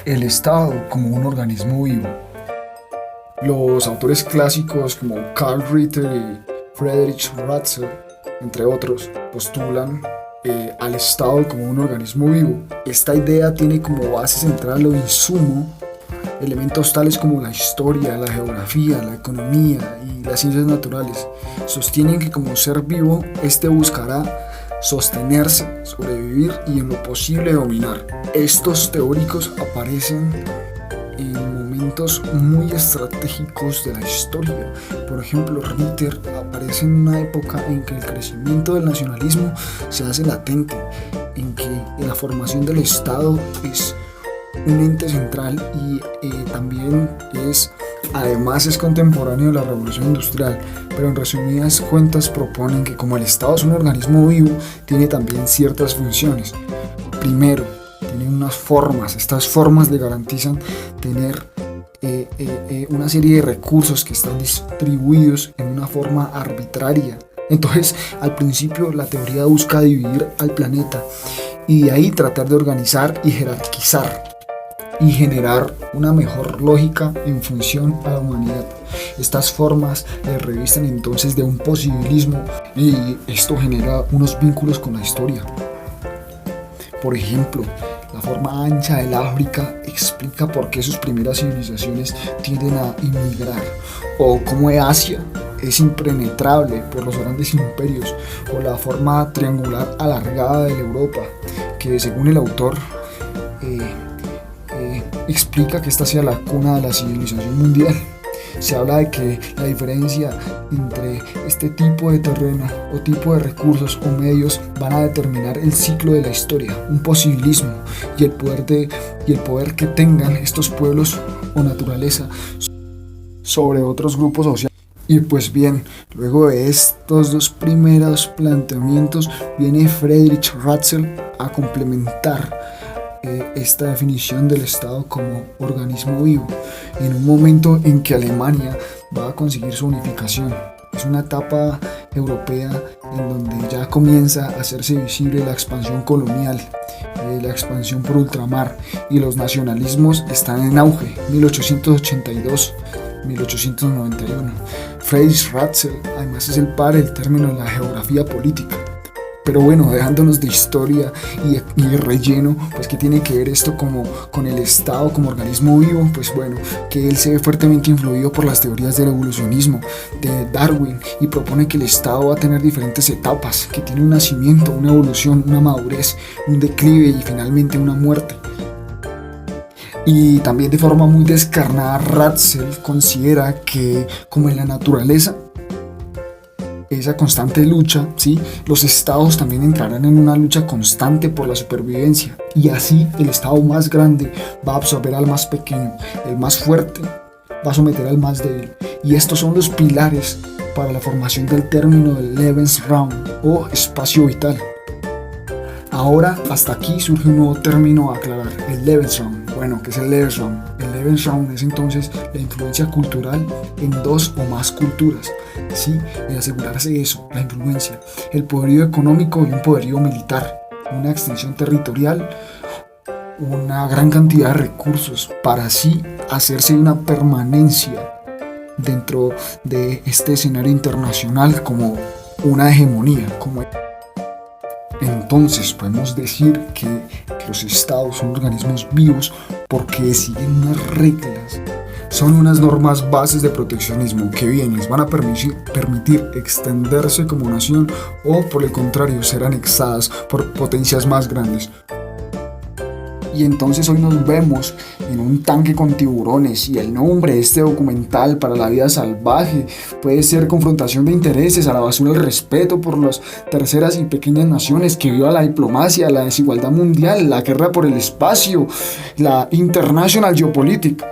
El Estado como un organismo vivo. Los autores clásicos como Karl Ritter y Friedrich Ratzel, entre otros, postulan al Estado como un organismo vivo. Esta idea tiene como base central o insumo elementos tales como la historia, la geografía, la economía y las ciencias naturales. Sostienen que como ser vivo, este buscará sostenerse, sobrevivir y en lo posible dominar. Estos teóricos aparecen en momentos muy estratégicos de la historia. Por ejemplo, Ritter aparece en una época en que el crecimiento del nacionalismo se hace latente, en que la formación del Estado es un ente central y también además es contemporáneo de la Revolución Industrial, pero en resumidas cuentas proponen que como el Estado es un organismo vivo, tiene también ciertas funciones. Primero, tiene unas formas, estas formas le garantizan tener una serie de recursos que están distribuidos en una forma arbitraria. Entonces, al principio la teoría busca dividir al planeta y de ahí tratar de organizar y jerarquizar y generar una mejor lógica en función a la humanidad. Estas formas le revisten entonces de un posibilismo y esto genera unos vínculos con la historia. Por ejemplo, la forma ancha del África explica por qué sus primeras civilizaciones tienden a inmigrar, o cómo Asia es impenetrable por los grandes imperios, o la forma triangular alargada de la Europa, que según el autor explica que esta sea la cuna de la civilización mundial. Se habla de que la diferencia entre este tipo de terreno o tipo de recursos o medios van a determinar el ciclo de la historia, un posibilismo y el poder que tengan estos pueblos o naturaleza sobre otros grupos sociales. Y pues bien, luego de estos dos primeros planteamientos viene Friedrich Ratzel a complementar esta definición del Estado como organismo vivo, en un momento en que Alemania va a conseguir su unificación. Es una etapa europea en donde ya comienza a hacerse visible la expansión colonial, la expansión por ultramar, y los nacionalismos están en auge, 1882. 1891. Friedrich Ratzel además es el padre del término en la geografía política. Pero bueno, dejándonos de historia y de relleno, pues ¿qué tiene que ver esto con el Estado como organismo vivo? Pues bueno, que él se ve fuertemente influido por las teorías del evolucionismo de Darwin y propone que el Estado va a tener diferentes etapas, que tiene un nacimiento, una evolución, una madurez, un declive y finalmente una muerte. Y también de forma muy descarnada, Ratzel considera que como en la naturaleza, esa constante lucha, ¿sí? Los estados también entrarán en una lucha constante por la supervivencia, y así el estado más grande va a absorber al más pequeño, el más fuerte va a someter al más débil, y estos son los pilares para la formación del término del Lebensraum o espacio vital. Ahora, hasta aquí surge un nuevo término a aclarar, el Lebensraum. Bueno, ¿qué es el Lebensraum? El Lebensraum es entonces la influencia cultural en dos o más culturas. Sí, el asegurarse eso, la influencia, el poderío económico y un poderío militar, una extensión territorial, una gran cantidad de recursos para así hacerse una permanencia dentro de este escenario internacional como una hegemonía, Entonces podemos decir que los estados son organismos vivos porque siguen unas reglas, son unas normas bases de proteccionismo que bien les van a permitir extenderse como nación o por el contrario ser anexadas por potencias más grandes. Y entonces hoy nos vemos en un tanque con tiburones y el nombre de este documental para la vida salvaje puede ser confrontación de intereses, a la basura el respeto por las terceras y pequeñas naciones, que viva la diplomacia, la desigualdad mundial, la guerra por el espacio, la international geopolitics.